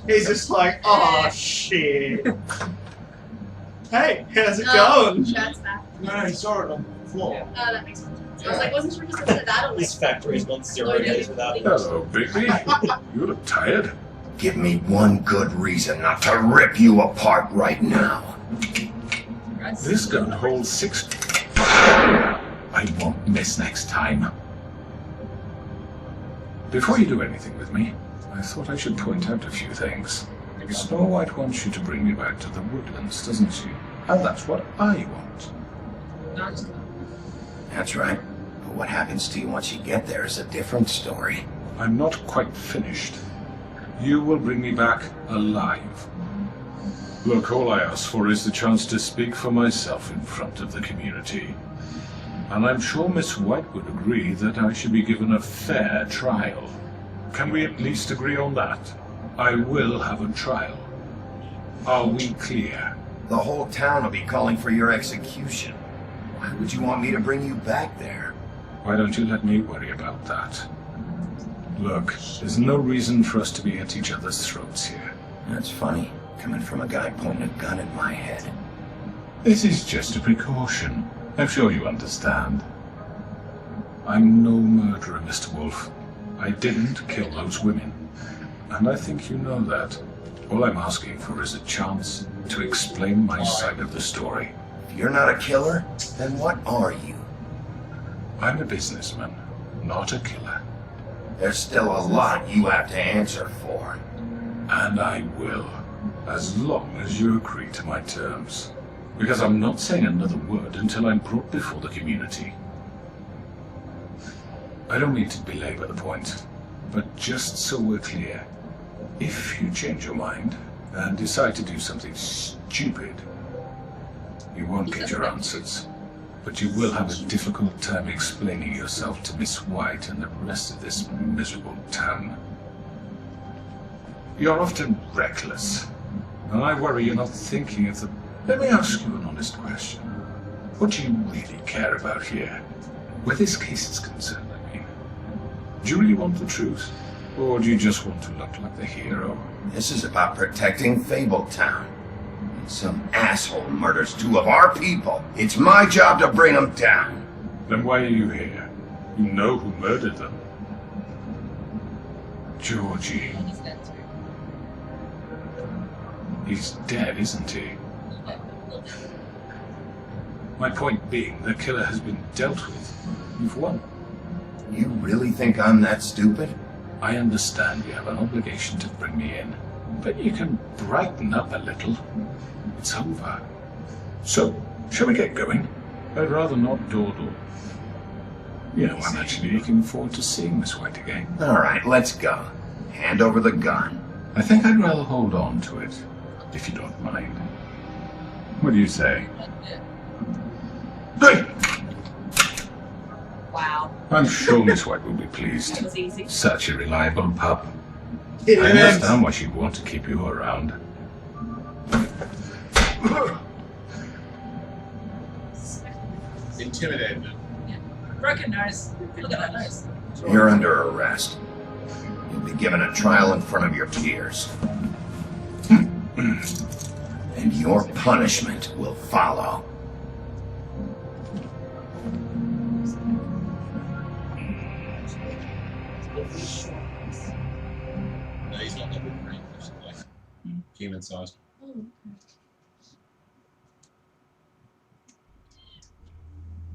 He's just like, oh shit. Hey, how's it going? Chad's back. No, he saw it on the floor. Oh, that makes sense. I was like, wasn't sure if you said that or This factory is not 0 days without it. Hello, Bigby. You look tired. Give me one good reason not to rip you apart right now. This gun holds 6. I won't miss next time. Before you do anything with me, I thought I should point out a few things. Snow White wants you to bring me back to the woodlands, doesn't she? And that's what I want. That's right. But what happens to you once you get there is a different story. I'm not quite finished. You will bring me back alive. Look, all I ask for is the chance to speak for myself in front of the community. And I'm sure Miss White would agree that I should be given a fair trial. Can we at least agree on that? I will have a trial. Are we clear? The whole town will be calling for your execution. Why would you want me to bring you back there? Why don't you let me worry about that? Look, there's no reason for us to be at each other's throats here. That's funny, coming from a guy pointing a gun at my head. This is just a precaution. I'm sure you understand. I'm no murderer, Mr. Wolf. I didn't kill those women. And I think you know that. All I'm asking for is a chance to explain my side of the story. If you're not a killer, then what are you? I'm a businessman, not a killer. There's still a lot you have to answer for. And I will, as long as you agree to my terms. Because I'm not saying another word until I'm brought before the community. I don't mean to belabor the point, but just so we're clear, if you change your mind and decide to do something stupid, you won't get your answers. But you will have a difficult time explaining yourself to Miss White and the rest of this miserable town. You're often reckless, and I worry you're not thinking of the... Let me ask you an honest question. What do you really care about here? Where this case is concerned, I mean. Do you really want the truth? Or do you just want to look like the hero? This is about protecting Fabletown. Some asshole murders 2 of our people. It's my job to bring them down. Then why are you here? You know who murdered them. Georgie. He's dead, isn't he? My point being, the killer has been dealt with. You've won. You really think I'm that stupid? I understand you have an obligation to bring me in, but you can brighten up a little. It's over. So, shall we get going? I'd rather not dawdle. You know, I'm actually looking forward to seeing Miss White again. All right, let's go. Hand over the gun. I think I'd rather hold on to it, if you don't mind. What do you say? Hey! Wow. I'm sure Miss White will be pleased. That was easy. Such a reliable pup. It I is. understand why she'd want to keep you around. Intimidated. Broken nose. Look at that nose. You're under arrest. You'll be given a trial in front of your peers. And your punishment will follow. No, he's not that big brain. He's like human sized.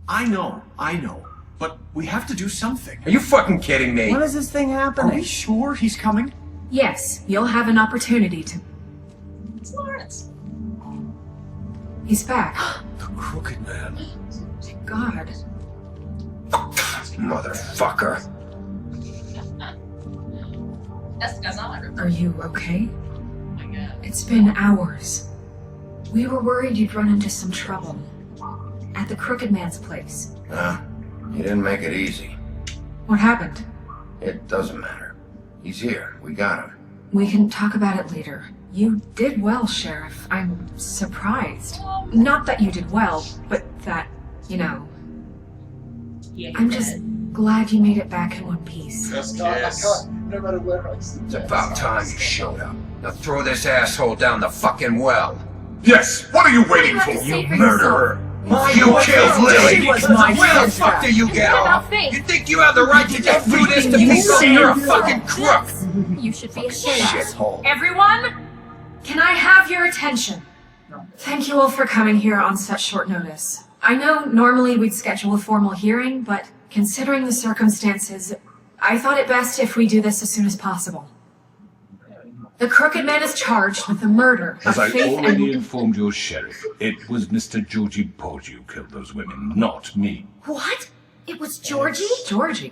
I know. But we have to do something. Are you fucking kidding me? When is this thing happening? Are we sure he's coming? Yes, you'll have an opportunity to. It's Lawrence. He's back. The Crooked Man. God. Motherfucker. That's the guy's not like Are you okay? Oh my god. It's been hours. We were worried you'd run into some trouble. At the Crooked Man's place. You didn't make it easy. What happened? It doesn't matter. He's here. We got him. We can talk about it later. You did well, Sheriff. I'm surprised. Not that you did well, but that, you know. Yeah, I'm just glad you made it back in one piece. Just I kiss. can't. No matter where I sit. It's about time you showed up. Now throw this asshole down the fucking well. Yes, what are you waiting for? You Murderer. My You killed Lily. She was my Where the sister. fuck do you get What about off? Faith? You think you have the right to just do this to Everything you people? say You're a is fucking crook. You should be ashamed. Shithole. Everyone, can I have your attention? Thank you all for coming here on such short notice. I know normally we'd schedule a formal hearing, but considering the circumstances, I thought it best if we do this as soon as possible. The Crooked Man is charged with the murder As of I Faith already and... informed your sheriff, it was Mr. Georgie Porge who killed those women, not me. What? It was Georgie? Georgie.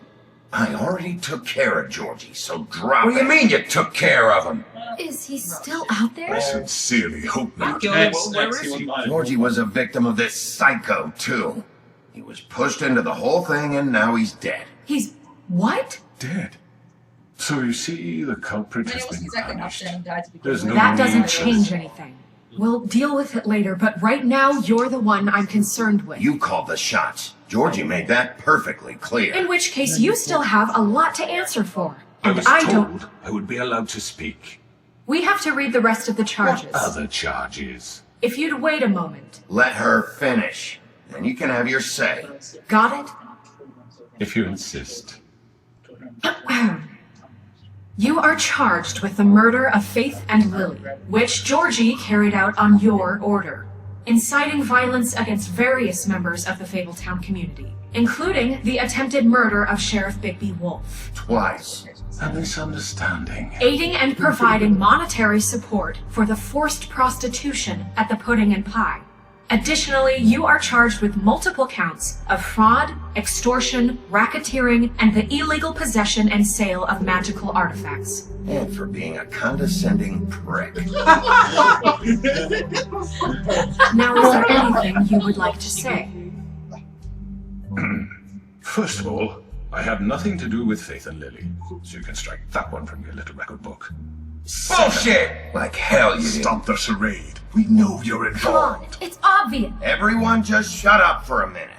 I already took care of Georgie, so drop it. What do you mean you took care of him? Is he still out there? I sincerely hope not. Kill him. Where is he? Georgie was a victim of this psycho, too. He was pushed into the whole thing, and now he's dead. He's... what? Dead. So you see, the culprit I mean, has it wasn't been exactly punished. upset and died to begin There's with. no That doesn't need for change this. anything. We'll deal with it later, but right now you're the one I'm concerned with. You called the shots. Georgie made that perfectly clear. In which case, you still have a lot to answer for. I And was I told don't. I would be allowed to speak. We have to read the rest of the charges. Other charges. If you'd wait a moment. Let her finish. Then you can have your say. Got If you insist. it? You are charged with the murder of Faith and Lily, which Georgie carried out on your order, inciting violence against various members of the Fabletown community, including the attempted murder of Sheriff Bigby Wolf. Twice. A misunderstanding. Aiding and providing monetary support for the forced prostitution at the Pudding and Pie. Additionally, you are charged with multiple counts of fraud, extortion, racketeering, and the illegal possession and sale of magical artifacts. And for being a condescending prick. Now, is there anything you would like to say? First of all, I had nothing to do with Faith and Lily, so you can strike that one from your little record book. Bullshit! Like hell you did. Stop the charade. We know you're Come on, involved. it's obvious. Everyone just shut up for a minute.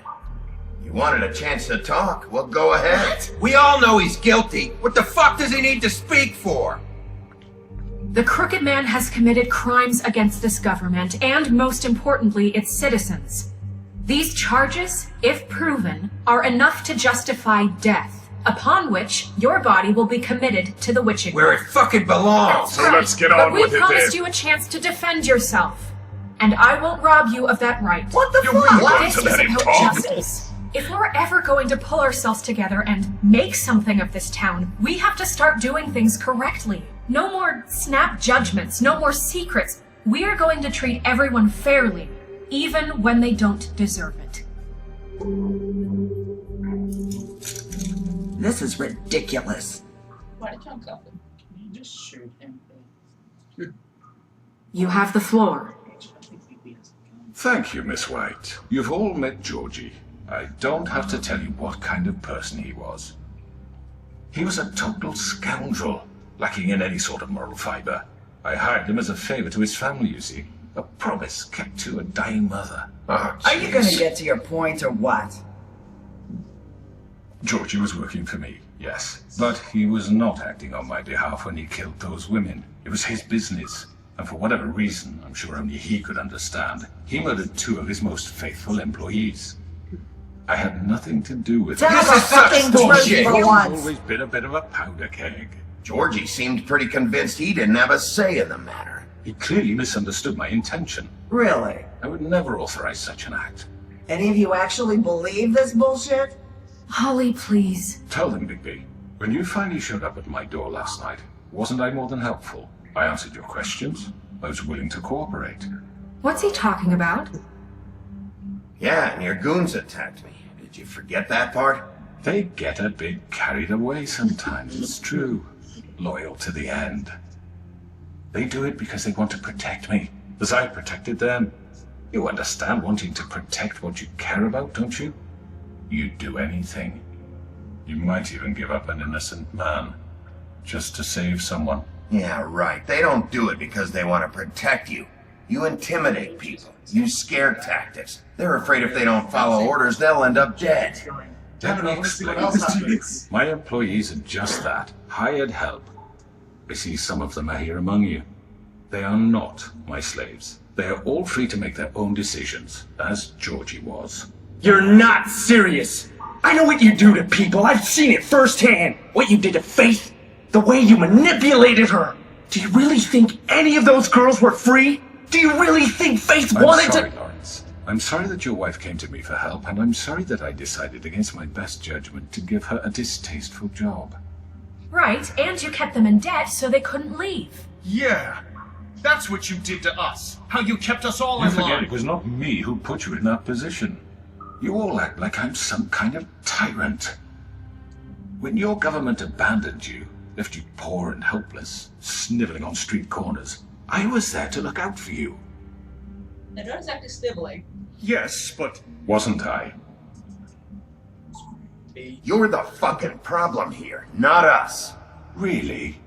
You wanted a chance to talk? Well, go ahead. We all know he's guilty. What the fuck does he need to speak for? The Crooked Man has committed crimes against this government and, most importantly, its citizens. These charges, if proven, are enough to justify death, upon which your body will be committed to the witching Where it fucking belongs. So let's get on but with we it promised then. you a chance to defend yourself, and I won't rob you of that right. What the You fuck? really This to is let him about talk? justice. If we're ever going to pull ourselves together and make something of this town, we have to start doing things correctly. No more snap judgments, no more secrets. We are going to treat everyone fairly, even when they don't deserve it. This is ridiculous. Why did John go? You just shoot him. You have the floor. Thank you, Miss White. You've all met Georgie. I don't have to tell you what kind of person he was. He was a total scoundrel, lacking in any sort of moral fiber. I hired him as a favor to his family, you see. A promise kept to a dying mother. Oh, Are you gonna jeez. get to your point or what? Georgie was working for me, yes. But he was not acting on my behalf when he killed those women. It was his business. And for whatever reason, I'm sure only he could understand, he murdered 2 of his most faithful employees. I had nothing to do with it. Tell This the is such fucking bullshit. truth for He's once. always been a bit of a powder keg. Georgie seemed pretty convinced he didn't have a say in the matter. He clearly misunderstood my intention. Really? I would never authorize such an act. Any of you actually believe this bullshit? Holly, please. Tell them, Bigby, when you finally showed up at my door last night, wasn't I more than helpful? I answered your questions. I was willing to cooperate. What's he talking about? Yeah, and your goons attacked me. Did you forget that part? They get a bit carried away sometimes, it's true. Loyal to the end. They do it because they want to protect me, as I protected them. You understand wanting to protect what you care about, don't you? You'd do anything. You might even give up an innocent man. just to save someone. Yeah, right. They don't do it because they want to protect you. You intimidate people. Use scare tactics. They're afraid if they don't follow orders, they'll end up dead. Let me Let's see what explain else this to you. happens. My employees are just that, hired help. I see some of them are here among you. They are not my slaves. They are all free to make their own decisions, as Georgie was. You're not serious. I know what you do to people. I've seen it firsthand. What you did to Faith. The way you manipulated her. Do you really think any of those girls were free? Do you really think Faith I'm wanted sorry, to... Lawrence. I'm sorry that your wife came to me for help, and I'm sorry that I decided against my best judgment to give her a distasteful job. Right, and you kept them in debt so they couldn't leave. Yeah. That's what you did to us. How you kept us all You in forget line. it was not me who put you in that position. You all act like I'm some kind of tyrant. When your government abandoned you, left you poor and helpless, sniveling on street corners, I was there to look out for you. Now don't exactly sniveling. Yes, but Wasn't I? You're the fucking problem here, not us. Really?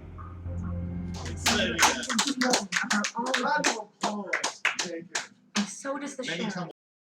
Round of applause. Thank you. So does the Many show. times.